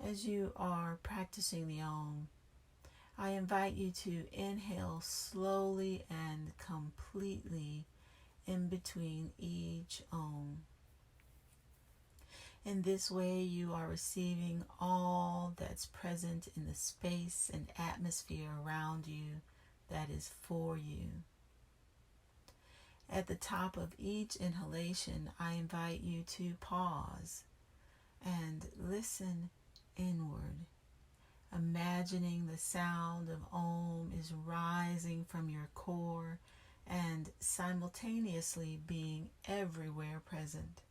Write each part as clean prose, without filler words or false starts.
As you are practicing the Om, I invite you to inhale slowly and completely in between each Om. In this way, you are receiving all that's present in the space and atmosphere around you that is for you. At the top of each inhalation, I invite you to pause and listen inward, imagining the sound of Om is rising from your core and simultaneously being everywhere present.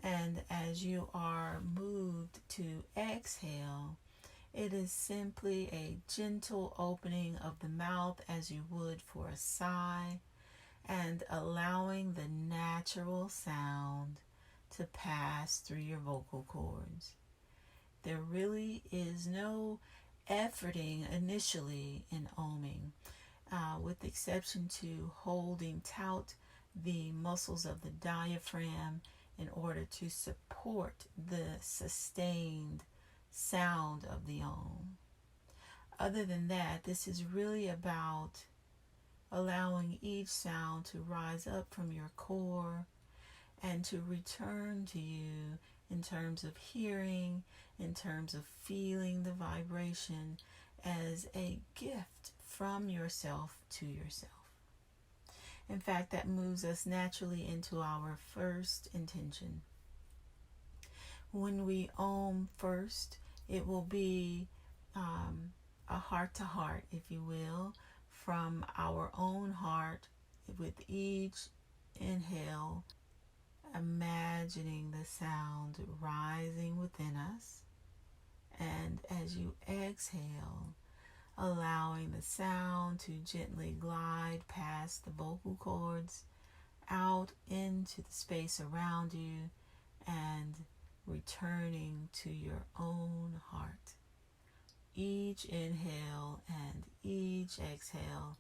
And as you are moved to exhale, it is simply a gentle opening of the mouth as you would for a sigh, and allowing the natural sound to pass through your vocal cords. There really is no efforting initially in oming, with the exception to holding taut the muscles of the diaphragm in order to support the sustained sound of the Om. Other than that, this is really about allowing each sound to rise up from your core and to return to you in terms of hearing, in terms of feeling the vibration as a gift from yourself to yourself. In fact, that moves us naturally into our first intention. When we Om first, it will be a heart to heart, if you will, from our own heart with each inhale, imagining the sound rising within us. And as you exhale, allowing the sound to gently glide past the vocal cords out into the space around you and returning to your own heart. Each inhale and each exhale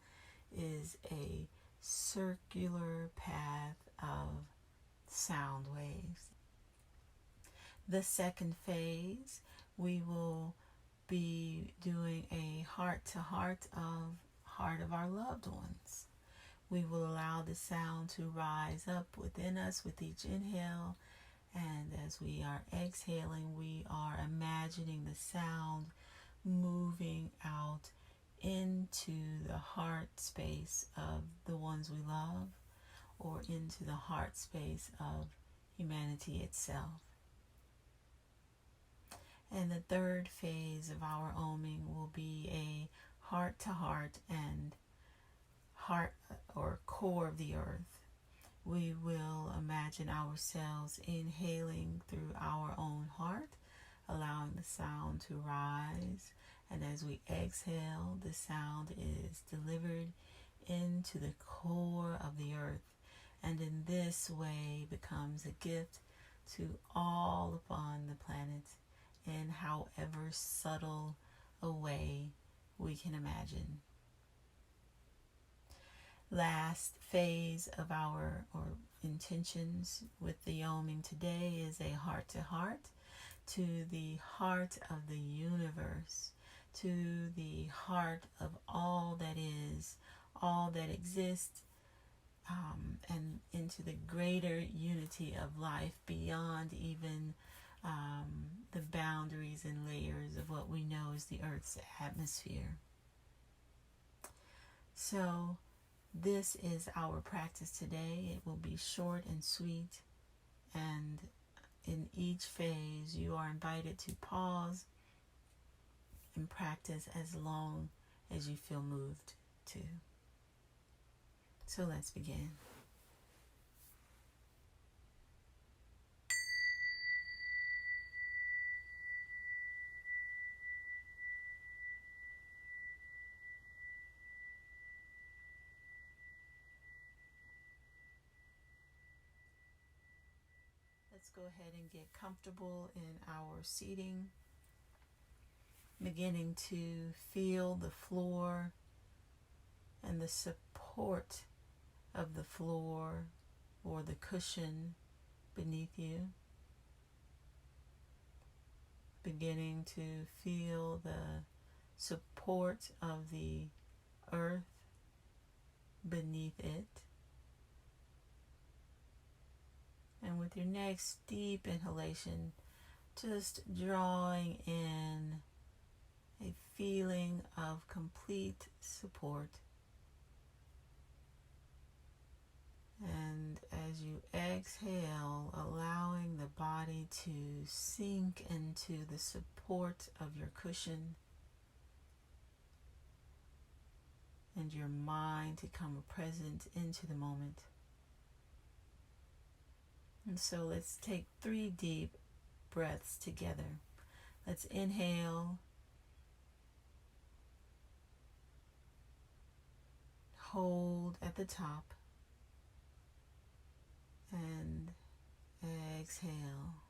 is a circular path of sound waves. The second phase, we will be doing a heart to heart of our loved ones. We will allow the sound to rise up within us with each inhale, and as we are exhaling, we are imagining the sound moving out into the heart space of the ones we love, or into the heart space of humanity itself. And the third phase of our oming will be a heart to heart and heart or core of the earth. We will imagine ourselves inhaling through our own heart, allowing the sound to rise. And as we exhale, the sound is delivered into the core of the earth, and in this way becomes a gift to all upon the planet in however subtle a way we can imagine. Last phase of our intentions with the oming today is a heart to heart to the heart of the universe, to the heart of all that is, all that exists, and into the greater unity of life beyond even the boundaries and layers of what we know is the Earth's atmosphere. So this is our practice today. It will be short and sweet, and in each phase you are invited to pause and practice as long as you feel moved to. So let's begin. Let's go ahead and get comfortable in our seating, beginning to feel the floor and the support of the floor or the cushion beneath you. beginning to feel the support of the earth beneath it. And with your next deep inhalation, just drawing in a feeling of complete support. And as you exhale, allowing the body to sink into the support of your cushion and your mind to come present into the moment. And so let's take 3 deep breaths together. Let's inhale, hold at the top, and exhale.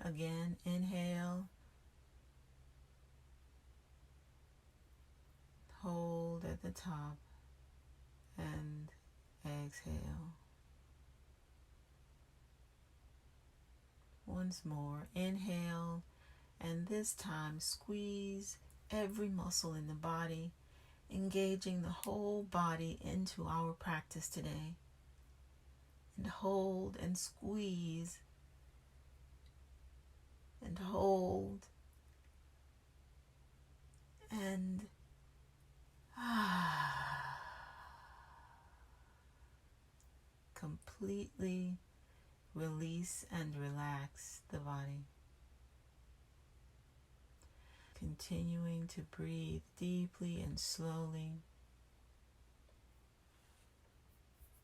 Again, inhale, hold at the top, and exhale. Once more, inhale, and this time squeeze every muscle in the body, engaging the whole body into our practice today. And hold and squeeze and hold and completely release and relax the body. Continuing to breathe deeply and slowly,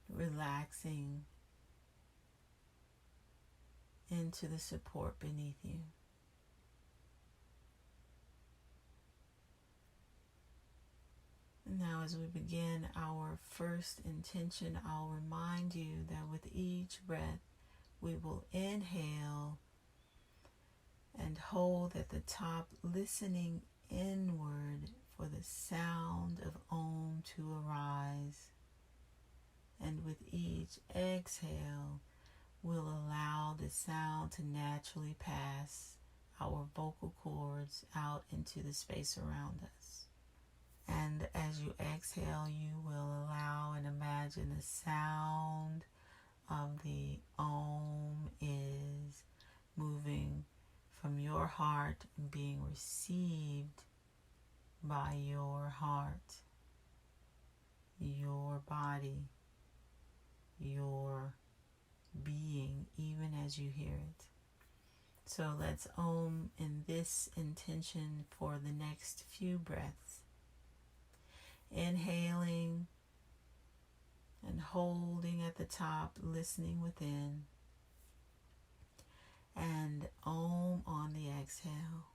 relaxing into the support beneath you. And now as we begin our first intention, I'll remind you that with each breath, we will inhale and hold at the top, listening inward for the sound of Om to arise. And with each exhale, we'll allow the sound to naturally pass our vocal cords out into the space around us. And as you exhale, you will allow and imagine the sound of the Om is moving from your heart and being received by your heart, your body, your being, even as you hear it. So let's Om in this intention for the next few breaths. Inhaling and holding at the top, listening within. And Om on the exhale.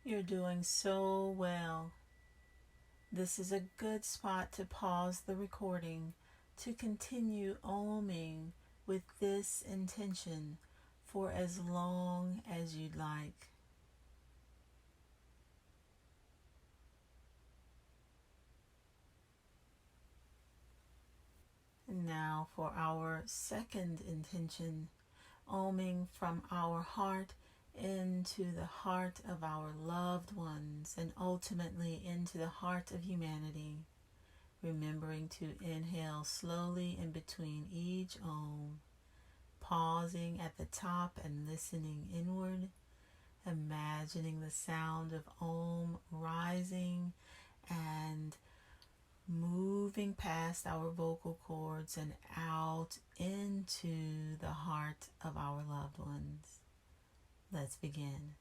You're doing so well. This is a good spot to pause the recording to continue oming with this intention for as long as you'd like. And now for our second intention, oming from our heart into the heart of our loved ones and ultimately into the heart of humanity, remembering to inhale slowly in between each om, pausing at the top and listening inward, imagining the sound of om rising and moving past our vocal cords and out into the heart of our loved ones. Let's begin.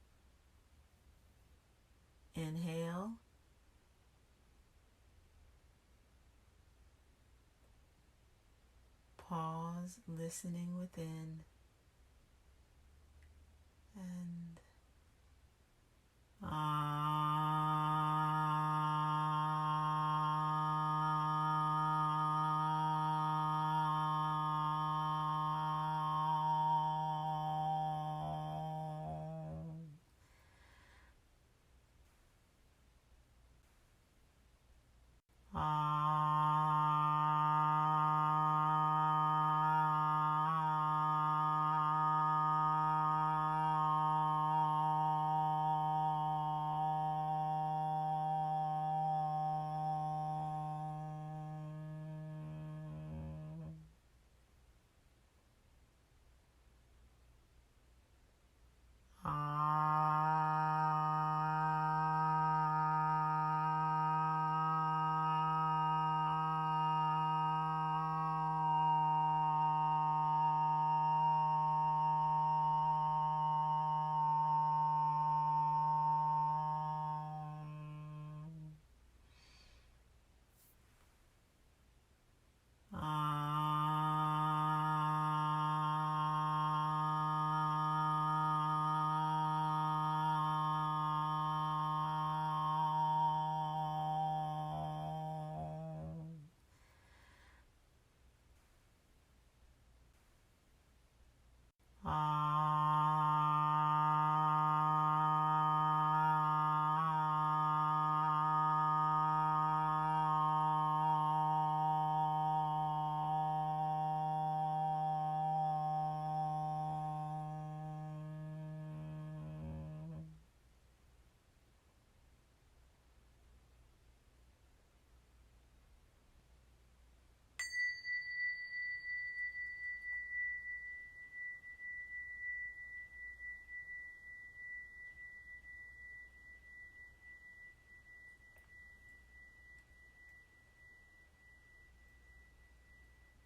Inhale. Pause, listening within. And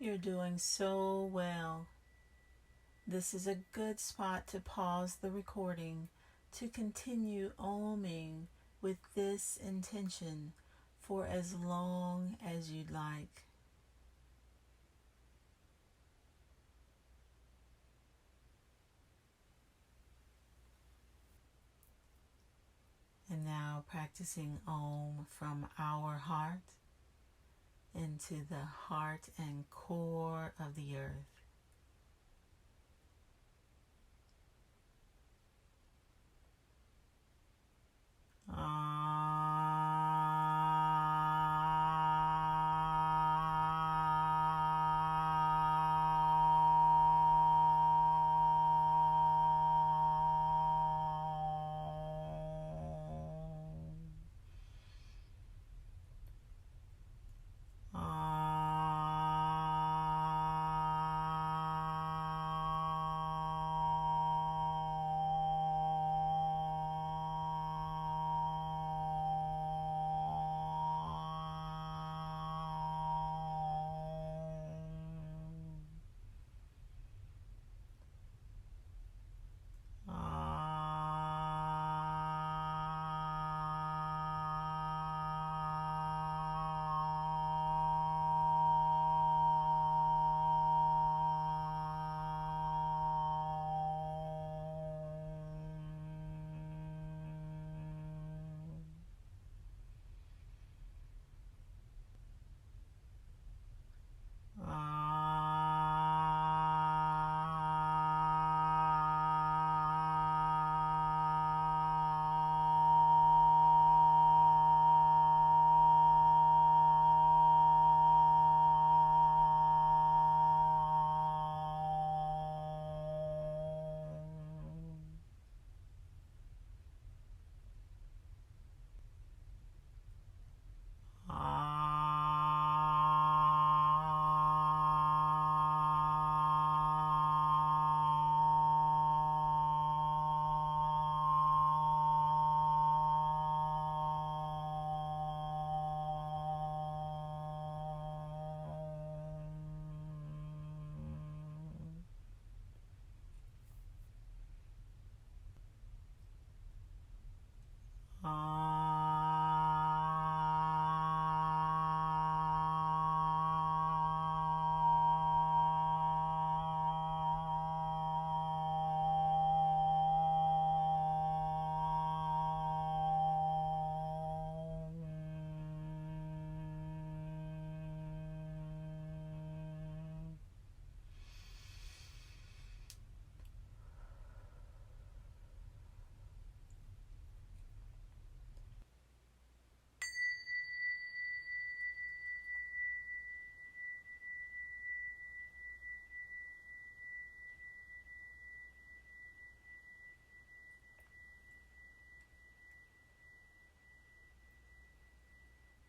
you're doing so well. This is a good spot to pause the recording to continue oming with this intention for as long as you'd like. And now practicing om from our heart into the heart and core of the earth.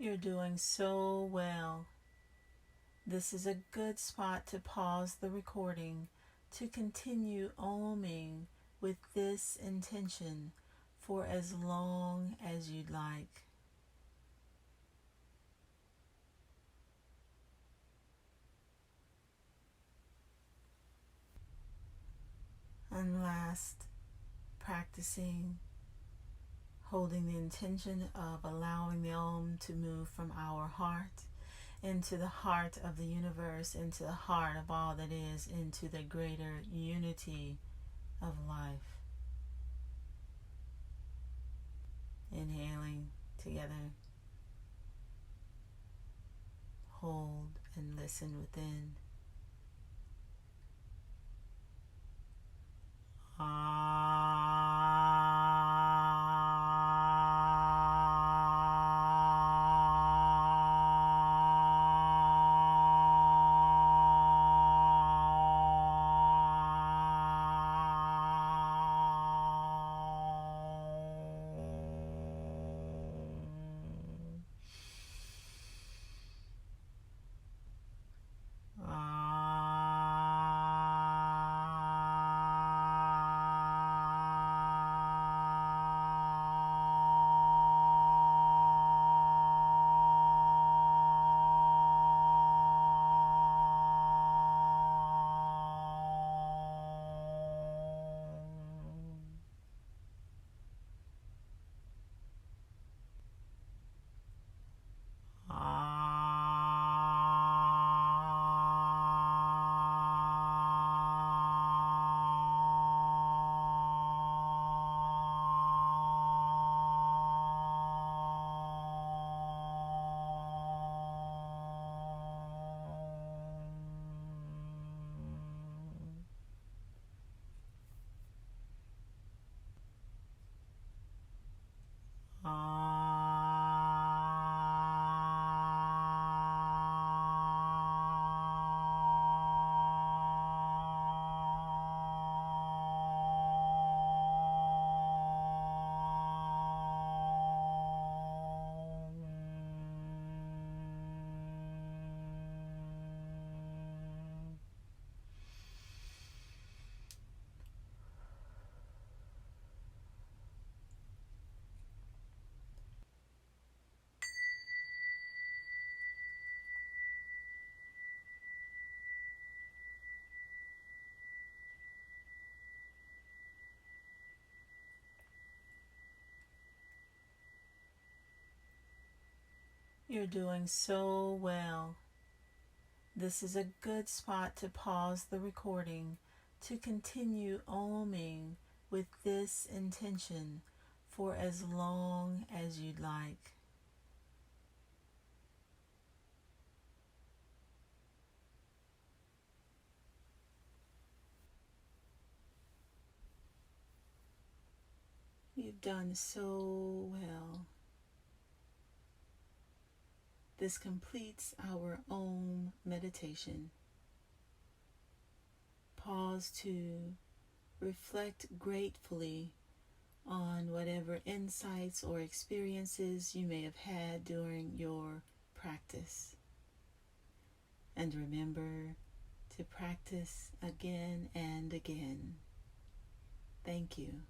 You're doing so well. This is a good spot to pause the recording to continue oming with this intention for as long as you'd like. And last, practicing holding the intention of allowing the Om to move from our heart into the heart of the universe, into the heart of all that is, into the greater unity of life. Inhaling together. Hold and listen within. You're doing so well. This is a good spot to pause the recording to continue oming with this intention for as long as you'd like. You've done so well. This completes our Om meditation. Pause to reflect gratefully on whatever insights or experiences you may have had during your practice. And remember to practice again and again. Thank you.